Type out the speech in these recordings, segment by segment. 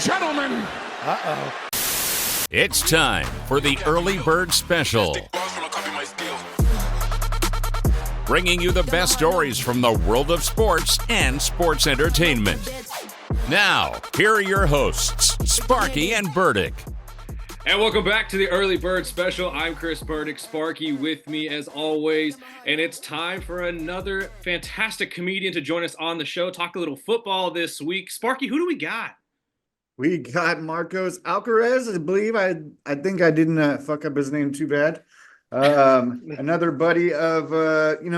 gentlemen. Uh-oh. It's time for the Early Bird Special. Bringing you the best stories from the world of sports and sports entertainment. Now, here are your hosts, Sparky and Burdick. And welcome back to the Early Bird Special. I'm Chris Burdick, Sparky with me as always. And it's time for another fantastic comedian to join us on the show. Talk a little football this week. Sparky, who do we got? We got Marcos Alvarez. I believe I think I didn't fuck up his name too bad. Another buddy of,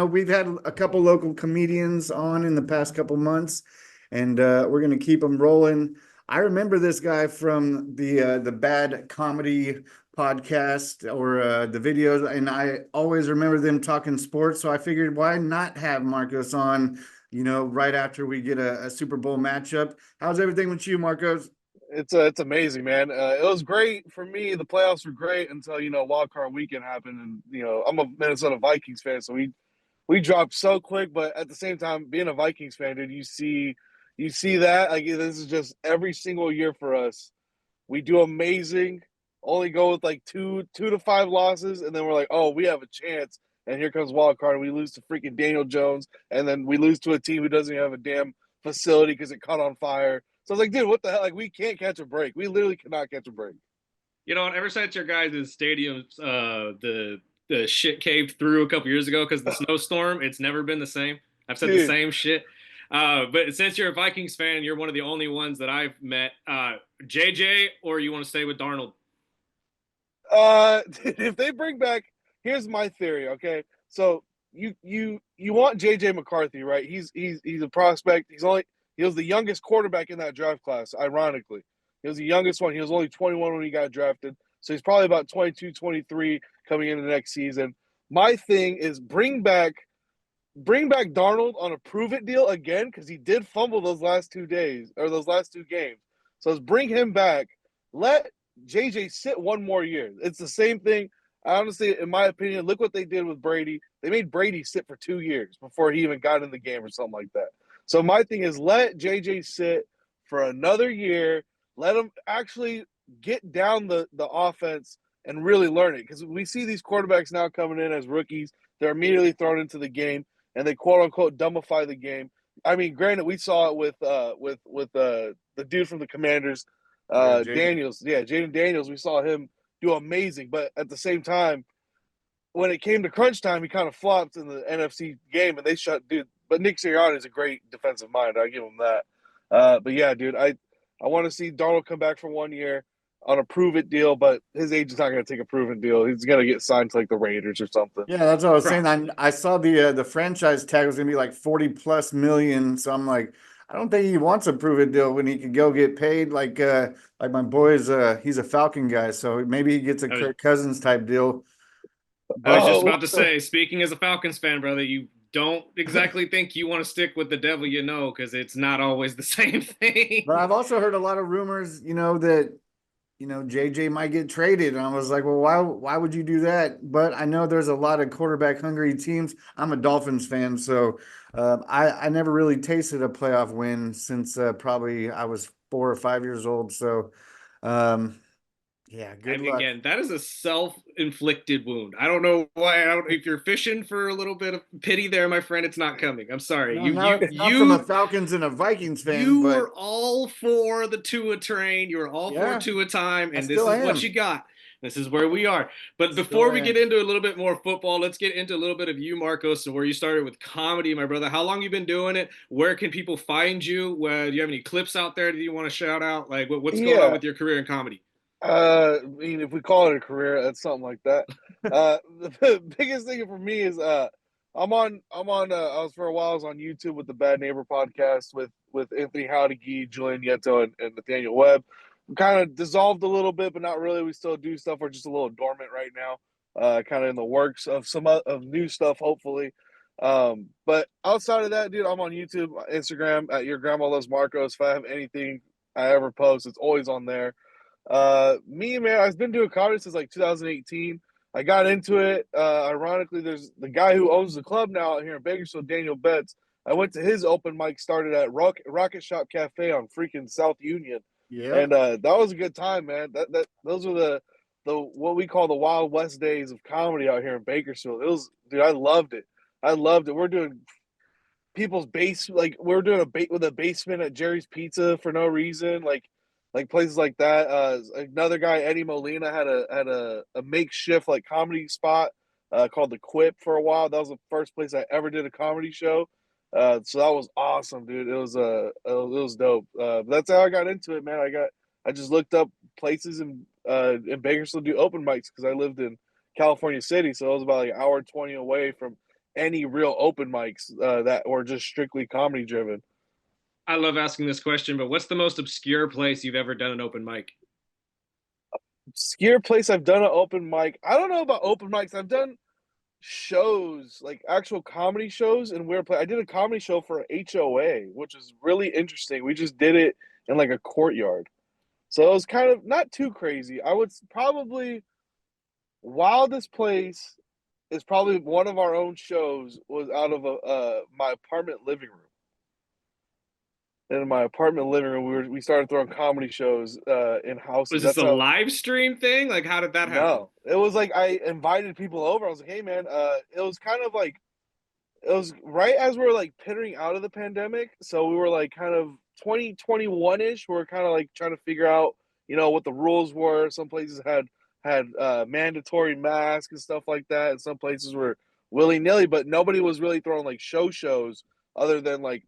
we've had a couple local comedians on in the past couple months, and we're going to keep them rolling. I remember this guy from the Bad Comedy podcast or the videos, and I always remember them talking sports. So I figured, why not have Marcos on, right after we get a Super Bowl matchup? How's everything with you, Marcos? It's amazing, man. It was great for me. The playoffs were great until wild card weekend happened, and I'm a Minnesota Vikings fan, so we dropped so quick. But at the same time, being a Vikings fan, dude, you see that like this is just every single year for us. We do amazing, only go with like two to five losses, and then we're like, oh, we have a chance. And here comes wild card, and we lose to freaking Daniel Jones, and then we lose to a team who doesn't even have a damn facility because it caught on fire. So I was like, dude, what the hell? Like, we can't catch a break. We literally cannot catch a break. Ever since your guys' stadiums, the shit caved through a couple years ago because of the snowstorm, it's never been the same. I've said the same shit. But since you're a Vikings fan, you're one of the only ones that I've met. JJ, or you want to stay with Darnold? If they bring back, here's my theory, okay? So you want JJ McCarthy, right? He's a prospect. He was the youngest quarterback in that draft class, ironically. He was the youngest one. He was only 21 when he got drafted. So he's probably about 22, 23 coming into the next season. My thing is bring back Darnold on a prove-it deal again, because he did fumble those last 2 games. So let's bring him back. Let JJ sit one more year. It's the same thing. Honestly, in my opinion, look what they did with Brady. They made Brady sit for 2 years before he even got in the game or something like that. So my thing is let JJ sit for another year. Let him actually get down the offense and really learn it. Because we see these quarterbacks now coming in as rookies. They're immediately thrown into the game, and they quote-unquote dumbify the game. I mean, granted, we saw it with the dude from the Commanders, Daniels. Yeah, Jaden Daniels. We saw him do amazing. But at the same time, when it came to crunch time, he kind of flopped in the NFC game, and they shut dude. But Nick Sirianni is a great defensive mind. I give him that. But yeah, dude, I want to see Darnold come back for 1 year on a prove-it deal, but his agent's not going to take a proven deal. He's going to get signed to like the Raiders or something. Yeah, that's what I was saying. I saw the franchise tag was going to be like 40+ million. So I'm like, I don't think he wants a prove-it deal when he could go get paid like my boy's. He's a Falcon guy, so maybe he gets a Kirk Cousins type deal. I was just about to say, speaking as a Falcons fan, brother, you don't exactly think you want to stick with the devil, because it's not always the same thing. But I've also heard a lot of rumors, that, JJ might get traded. And I was like, well, why would you do that? But I know there's a lot of quarterback hungry teams. I'm a Dolphins fan, so I never really tasted a playoff win since probably I was 4 or 5 years old. So, yeah, good luck. Again, that is a self-inflicted wound. I don't know why. If you're fishing for a little bit of pity there, my friend, it's not coming. I'm sorry. No, not from a Falcons and a Vikings fan. You were all for the Tua train. You were all for Tua time, and this is what you got. This is where we are. But before we get into a little bit more football, let's get into a little bit of you, Marcos, and where you started with comedy, my brother. How long you been doing it? Where can people find you? Do you have any clips out there that you want to shout out? Like, what's going on with your career in comedy? I mean, if we call it a career, that's something like that. The biggest thing for me is I was for a while I was on YouTube with the Bad Neighbor podcast with Anthony Howdegee, Julian Nieto, and Nathaniel Webb. We kind of dissolved a little bit, but not really. We still do stuff. We're just a little dormant right now, kind of in the works of some of new stuff, hopefully. But outside of that, dude, I'm on YouTube, Instagram at Your Grandma Loves Marcos. If I have anything I ever post, it's always on there. Me, man, I've been doing comedy since like 2018. I got into it. Ironically, there's the guy who owns the club now out here in Bakersfield, Daniel Betts. I went to his open mic, started at Rocket Shop Cafe on freaking South Union. Yeah. And that was a good time, man. Those were the what we call the Wild West days of comedy out here in Bakersfield. It was, dude, I loved it. I loved it. We're doing people's base, like we're doing with a basement at Jerry's Pizza for no reason, like places like that. Another guy, Eddie Molina, had a makeshift like comedy spot called the Quip for a while. That was the first place I ever did a comedy show. So that was awesome, dude. It was dope. That's how I got into it, man. I just looked up places in Bakersfield do open mics because I lived in California City, so it was about like an hour 20 away from any real open mics that were just strictly comedy driven. I love asking this question, but what's the most obscure place you've ever done an open mic? Obscure place I've done an open mic. I don't know about open mics. I've done shows, like actual comedy shows in weird place. I did a comedy show for HOA, which is really interesting. We just did it in like a courtyard. So it was kind of not too crazy. I would probably wildest place is probably one of our own shows was out of my apartment living room. In my apartment living room, we started throwing comedy shows in houses. Was this a live stream thing? Like, how did that happen? No, it was like I invited people over. I was like, hey man, it was kind of like it was right as we were like pittering out of the pandemic. So we were like kind of 2021-ish. We were kind of like trying to figure out, what the rules were. Some places had mandatory masks and stuff like that, and some places were willy-nilly, but nobody was really throwing like shows other than like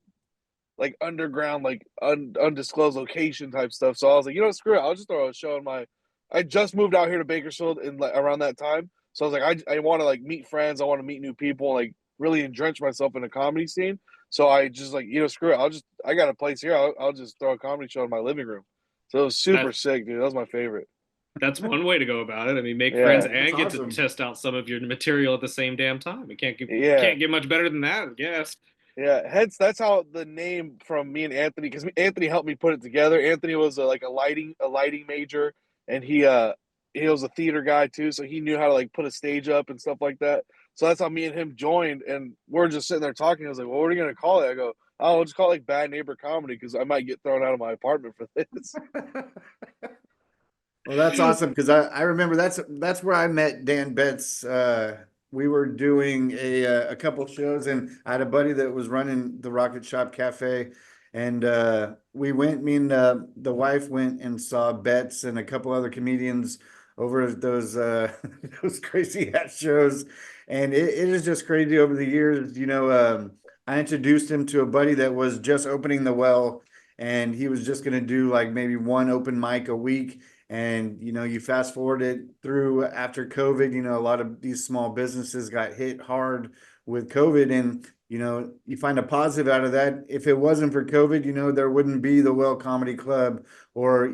underground, like undisclosed location type stuff. So I was like, screw it. I'll just throw a show in my. I just moved out here to Bakersfield in like around that time, so I was like, I want to like meet friends. I want to meet new people, like really entrench myself in a comedy scene. So I just like, screw it. I got a place here. I'll just throw a comedy show in my living room. So it was super sick, dude. That was my favorite. That's one way to go about it. I mean, make friends and get to test out some of your material at the same damn time. It can't get much better than that, I guess. Yeah, hence that's how the name from me and Anthony, because Anthony helped me put it together. Anthony was like a lighting major, and he was a theater guy too, so he knew how to like put a stage up and stuff like that. So that's how me and him joined, and we're just sitting there talking. I was like, "Well, what are you gonna call it?" I go, "Oh, we'll just call it like Bad Neighbor Comedy because I might get thrown out of my apartment for this." Well, that's awesome because I remember that's where I met Dan Betts. We were doing a couple shows, and I had a buddy that was running the Rocket Shop Cafe, and we went. Me and the wife went and saw Betts and a couple other comedians over at those those crazy hat shows, and it is just crazy over the years. I introduced him to a buddy that was just opening the Well, and he was just going to do like maybe one open mic a week. And, you fast forward it through after COVID, a lot of these small businesses got hit hard with COVID. And, you find a positive out of that. If it wasn't for COVID, there wouldn't be the Well Comedy Club or,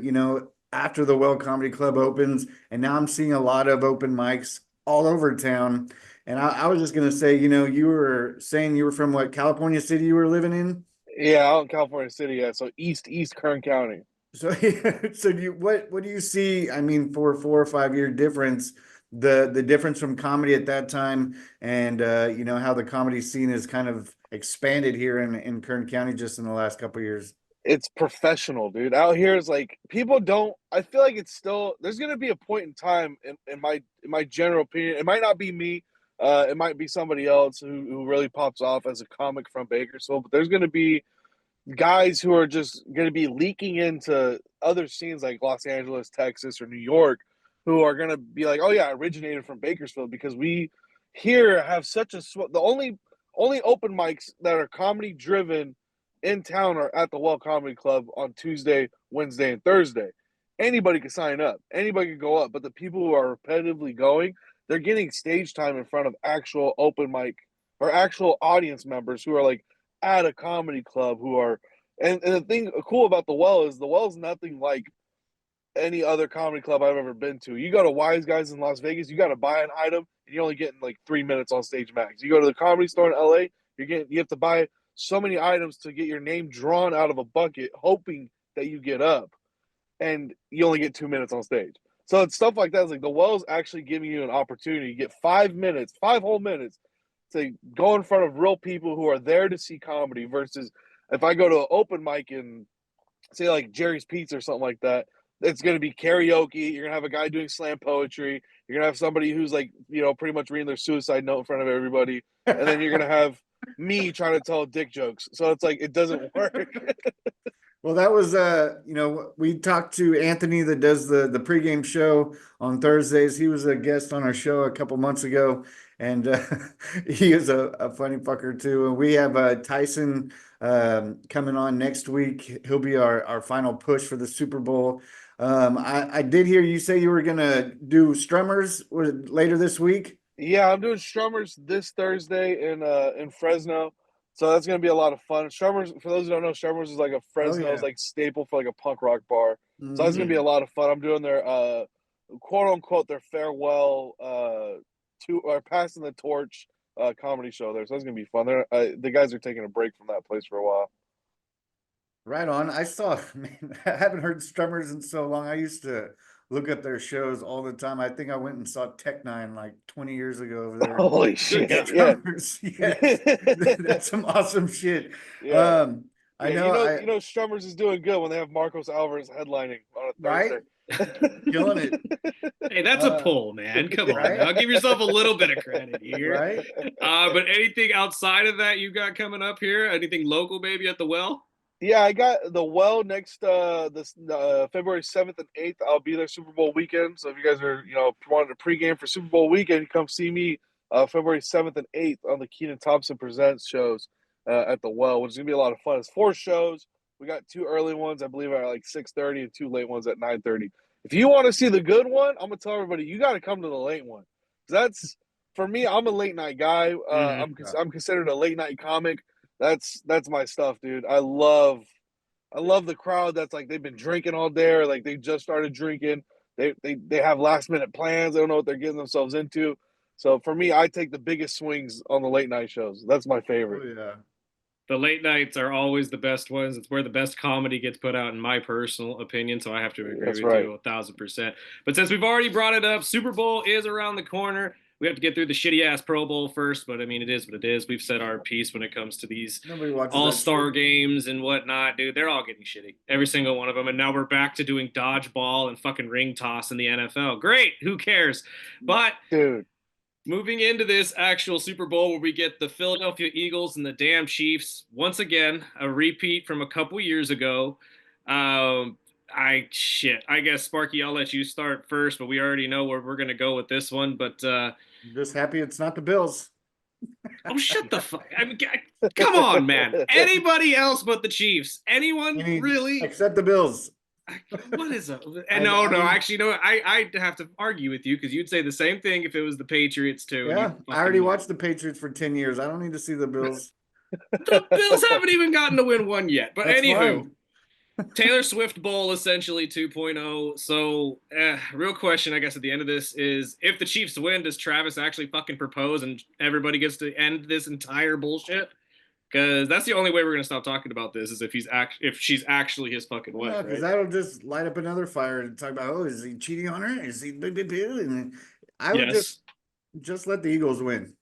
after the Well Comedy Club opens. And now I'm seeing a lot of open mics all over town. And I was just going to say, you were saying you were from what, California City you were living in? Yeah, out in California City. Yeah, so East Kern County. So, what do you see? I mean, for a 4 or 5 year difference, the difference from comedy at that time, and how the comedy scene has kind of expanded here in Kern County just in the last couple of years. It's professional, dude. Out here is like people don't. I feel like it's still. There's gonna be a point in time, in my general opinion. It might not be me. It might be somebody else who really pops off as a comic from Bakersfield. But there's gonna be guys who are just going to be leaking into other scenes like Los Angeles, Texas, or New York, who are going to be like, "Oh yeah, I originated from Bakersfield," because we here have such a the only open mics that are comedy driven in town are at the Well Comedy Club on Tuesday, Wednesday, and Thursday. Anybody can sign up, anybody can go up, but the people who are repetitively going, they're getting stage time in front of actual open mic or actual audience members who are like at a comedy club who are, and the thing cool about the Well is nothing like any other comedy club I've ever been to. You go to Wise Guys in Las Vegas, you got to buy an item and you're only getting like 3 minutes on stage max. You go to the Comedy Store in LA, you have to buy so many items to get your name drawn out of a bucket hoping that you get up, and you only get 2 minutes on stage. So it's stuff like that. It's like the Well's actually giving you an opportunity to get 5 whole minutes to go in front of real people who are there to see comedy, versus if I go to an open mic in say like Jerry's Pizza or something like that. It's going to be karaoke. You're going to have a guy doing slam poetry. You're going to have somebody who's like, pretty much reading their suicide note in front of everybody. And then you're going to have me trying to tell dick jokes. So it's like, it doesn't work. Well, that was, we talked to Anthony that does the pregame show on Thursdays. He was a guest on our show a couple months ago, and he is a funny fucker too. And we have Tyson coming on next week. He'll be our final push for the Super Bowl. I did hear you say you were gonna do Strummers later this week. Yeah, I'm doing Strummers this Thursday in Fresno. So that's gonna be a lot of fun. Strummers, for those who don't know, Strummers is like a Fresno's like staple for like a punk rock bar. Mm-hmm. So that's gonna be a lot of fun. I'm doing their quote unquote their farewell or passing the torch comedy show there. So that's gonna be fun. The guys are taking a break from that place for a while. Right on. Man, I haven't heard Strummers in so long. I used to look up their shows all the time. I think I went and saw Tech Nine like 20 years ago over there. Holy shit. Strummers. Yeah. That's some awesome shit. Yeah. I know. You know, Strummers is doing good when they have Marcos Alvarez headlining on a Thursday. Right? Killing it. Hey, that's a pull, man. Come on now. Give yourself a little bit of credit here. Right? But anything outside of that you got coming up here? Anything local maybe at the Well? Yeah, I got the Well next this February 7th and 8th. I'll be there Super Bowl weekend. So if you guys are, wanting a pregame for Super Bowl weekend, come see me February 7th and 8th on the Kenan Thompson Presents shows at the Well, which is going to be a lot of fun. It's 4 shows. We got 2 early ones, I believe, are like 6:30 and 2 late ones at 9:30. If you want to see the good one, I'm going to tell everybody, you got to come to the late one. That's, for me, I'm a late night guy. I'm considered a late night comic. That's my stuff, dude. I love the crowd that's like they've been drinking all day, or like they just started drinking. They have last minute plans. They don't know what they're getting themselves into. So for me, I take the biggest swings on the late night shows. That's my favorite. Oh, yeah. The late nights are always the best ones. It's where the best comedy gets put out, in my personal opinion. So I have to agree with you 1,000%. But since we've already brought it up, Super Bowl is around the corner. We have to get through the shitty ass Pro Bowl first, but I mean, it is what it is. We've said our piece when it comes to these all-star games and whatnot, dude. They're all getting shitty, every single one of them. And now we're back to doing dodgeball and fucking ring toss in the NFL. Great, who cares? But dude, moving into this actual Super Bowl where we get the Philadelphia Eagles and the damn Chiefs, once again, a repeat from a couple years ago. I guess, Sparky, I'll let you start first, but we already know where we're going to go with this one. But I'm just happy it's not the Bills. Oh, shut the fuck. I mean, come on, man. Anybody else but the Chiefs? Anyone really? Except the Bills. What is it? Actually, no, I'd have to argue with you because you'd say the same thing if it was the Patriots, too. Yeah, I already watched the Patriots for 10 years. I don't need to see the Bills. The Bills haven't even gotten to win one yet. But That's anywho. fine. Taylor Swift Bowl, essentially 2.0. So, real question, I guess, at the end of this is, if the Chiefs win, does Travis actually fucking propose and everybody gets to end this entire bullshit? Because that's the only way we're going to stop talking about this, is if she's actually his fucking wife. Yeah, because that'll just light up another fire and talk about, oh, is he cheating on her? Is he? And I would just let the Eagles win.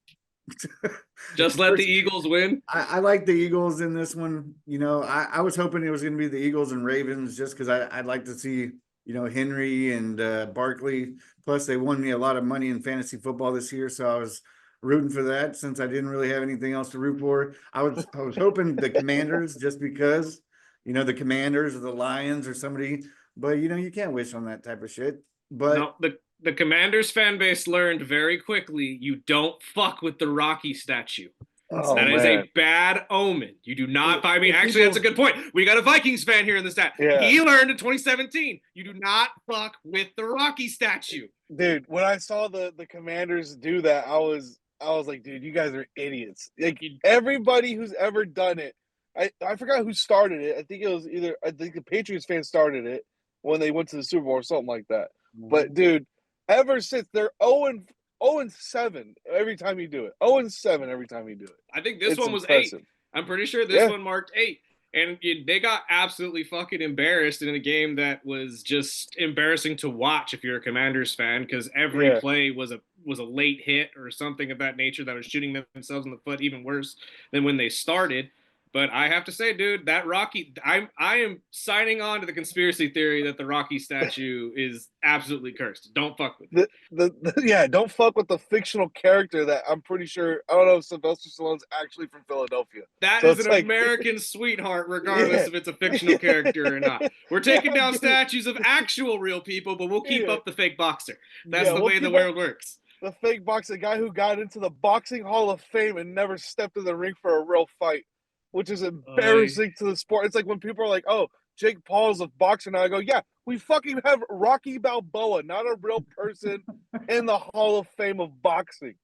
Just let the Eagles win. I like the Eagles in this one. I was hoping it was going to be the Eagles and Ravens just because I'd like to see, Henry and Barkley. Plus, they won me a lot of money in fantasy football this year, so I was rooting for that since I didn't really have anything else to root for. I was hoping the Commanders just because, the Commanders or the Lions or somebody. But, you can't wish on that type of shit. But no, the Commanders fan base learned very quickly, you don't fuck with the Rocky statue. That is a bad omen. You do not. I mean, actually, that's a good point. We got a Vikings fan here in the stat. Yeah. He learned in 2017, you do not fuck with the Rocky statue. Dude, when I saw the Commanders do that, I was like, dude, you guys are idiots. Like, everybody who's ever done it, I forgot who started it. I think the Patriots fans started it when they went to the Super Bowl or something like that. Mm-hmm. But dude, ever since, they're 0-7 every time you do it. 0-7 every time you do it. I think this one was impressive. 8. I'm pretty sure this one marked 8. And they got absolutely fucking embarrassed in a game that was just embarrassing to watch if you're a Commanders fan, because every play was a late hit or something of that nature that was shooting themselves in the foot, even worse than when they started. But I have to say, dude, that Rocky, I am signing on to the conspiracy theory that the Rocky statue is absolutely cursed. Don't fuck with it. Yeah, don't fuck with the fictional character that I'm pretty sure, I don't know if Sylvester Stallone's actually from Philadelphia. That So is it's an like, American sweetheart, regardless if it's a fictional character or not. We're taking down statues of actual real people, but we'll keep up the fake boxer. That's the way the world works. The fake boxer, guy who got into the Boxing Hall of Fame and never stepped in the ring for a real fight, which is embarrassing to the sport. It's like when people are like, "Oh, Jake Paul's a boxer now." I go, "Yeah, we fucking have Rocky Balboa, not a real person, in the Hall of Fame of boxing."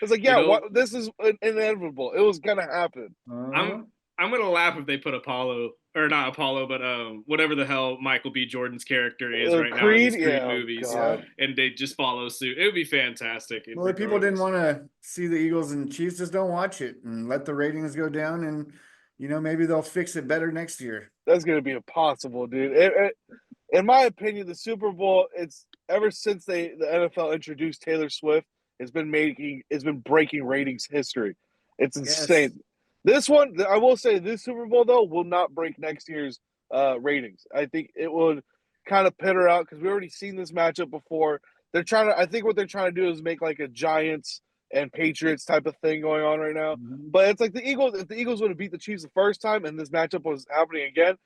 It's like, yeah, this is inevitable. It was gonna happen. I'm gonna laugh if they put Apollo, or not Apollo, but whatever the hell Michael B. Jordan's character is right now in these Creed movies, and they just follow suit. It would be fantastic. Well, if people didn't want to see the Eagles and Chiefs, just don't watch it and let the ratings go down, and maybe they'll fix it better next year. That's gonna be impossible, dude. In my opinion, the Super Bowl, it's ever since the NFL introduced Taylor Swift, it's been breaking ratings history. It's insane. This one, I will say, this Super Bowl though will not break next year's ratings. I think it would kind of peter out because we already seen this matchup before. I think what they're trying to do is make like a Giants and Patriots type of thing going on right now. Mm-hmm. But it's like the Eagles. If the Eagles would have beat the Chiefs the first time and this matchup was happening again,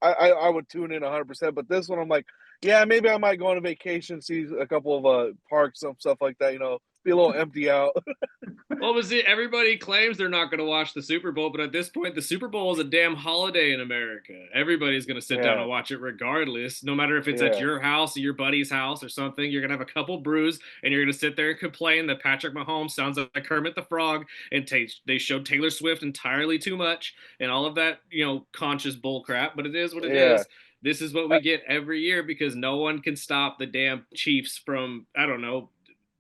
I would tune in 100%. But this one, I'm like, yeah, maybe I might go on a vacation, see a couple of parks and stuff like that. Be a little empty out. Well, everybody claims they're not going to watch the Super Bowl, but at this point, the Super Bowl is a damn holiday in America. Everybody's going to sit down and watch it regardless. No matter if it's at your house or your buddy's house or something, you're going to have a couple brews, and you're going to sit there and complain that Patrick Mahomes sounds like Kermit the Frog, and they showed Taylor Swift entirely too much, and all of that, conscious bull crap, but it is what it is. This is what we get every year because no one can stop the damn Chiefs from, I don't know,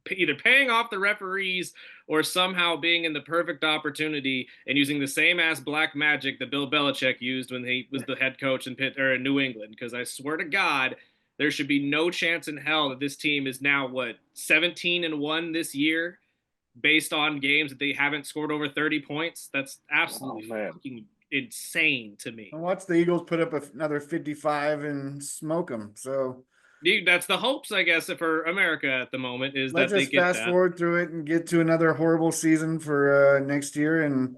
either paying off the referees or somehow being in the perfect opportunity and using the same ass black magic that Bill Belichick used when he was the head coach in New England. Because I swear to God, there should be no chance in hell that this team is now 17-1 this year, based on games that they haven't scored over 30 points. That's absolutely fucking insane to me. And watch the Eagles put up another 55 and smoke them. So. Dude, that's the hopes, I guess, for America at the moment is Let's that they just get fast forward through it and get to another horrible season for next year and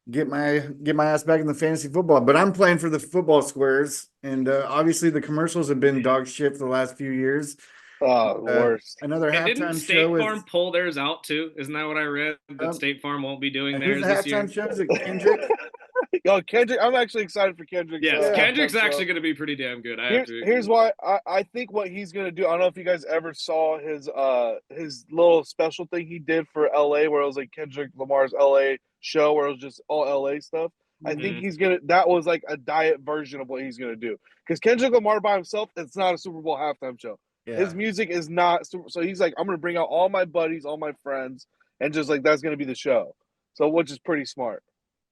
get my ass back in the fantasy football. But I'm playing for the football squares, and obviously the commercials have been dog shit for the last few years. Worst. Another halftime didn't State Farm pull theirs out too? Isn't that what I read? That State Farm won't be doing theirs this year. Who's the halftime show? Is it Kendrick? Yo, Kendrick, I'm actually excited for Kendrick. Yes, Kendrick's actually going to be pretty damn good. Here's why I think what he's going to do. I don't know if you guys ever saw his little special thing he did for LA, where it was like Kendrick Lamar's LA show, where it was just all LA stuff. Mm-hmm. I think that was like a diet version of what he's going to do. Because Kendrick Lamar by himself, it's not a Super Bowl halftime show. Yeah. His music is not super. So he's like, I'm going to bring out all my buddies, all my friends, and just like that's going to be the show. So which is pretty smart.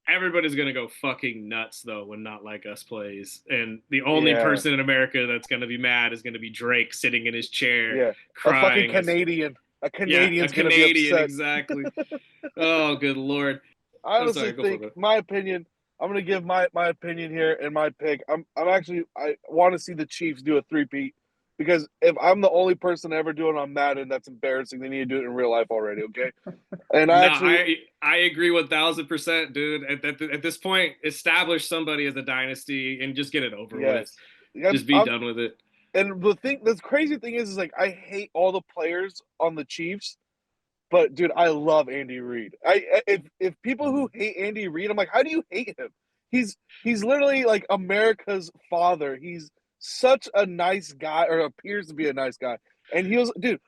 Everybody's going to go fucking nuts, though, when Not Like Us plays. And the only person in America that's going to be mad is going to be Drake sitting in his chair crying. A fucking Canadian. A Canadian's going to be upset. Exactly. Oh, good Lord. I honestly think, my opinion, I'm going to give my opinion here and my pick. I want to see the Chiefs do a three-peat. Because if I'm the only person ever doing it on Madden, that's embarrassing. They need to do it in real life already, okay? And I agree 1,000%, dude. At this point, establish somebody as a dynasty and just get it over with. Just be done with it. And the crazy thing is like I hate all the players on the Chiefs, but dude, I love Andy Reid. If people who hate Andy Reid, I'm like, how do you hate him? He's literally like America's father. He's such a nice guy, or appears to be a nice guy. And he was, dude,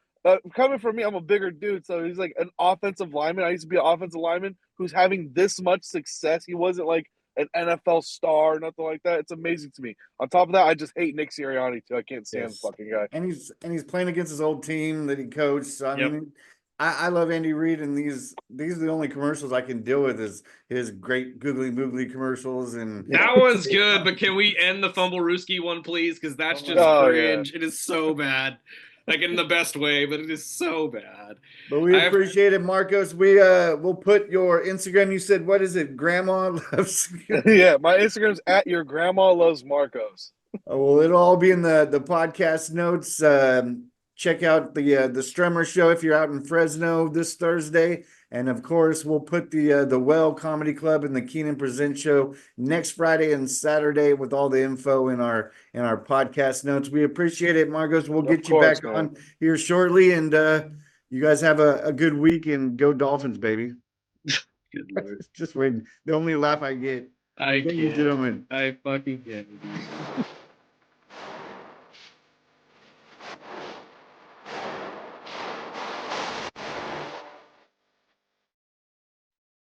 coming from me, I'm a bigger dude, so he's like an offensive lineman. I used to be an offensive lineman who's having this much success. He wasn't like an NFL star or nothing like that. It's amazing to me. On top of that, I just hate Nick Sirianni too. I can't stand the fucking guy. And he's playing against his old team that he coached. So I mean, I love Andy Reid, and these are the only commercials I can deal with is his great googly moogly commercials. And that one's good, but can we end the Fumble Rooski one, please? Because that's just cringe. Yeah. It is so bad. like in the best way, but it is so bad. But we appreciate it, Marcos. We'll put your Instagram. You said, what is it? Grandma loves. Yeah, my Instagram's at your grandma loves Marcos. Well, it'll all be in the podcast notes. Check out the Strummer Show if you're out in Fresno this Thursday, and of course we'll put the Well Comedy Club and the Kenan Present Show next Friday and Saturday with all the info in our podcast notes. We appreciate it, Marcos. We'll get you back on here shortly, and you guys have a good week and go Dolphins, baby. Good Lord. Just wait. The only laugh I get. I Ladies and gentlemen. I fucking get it.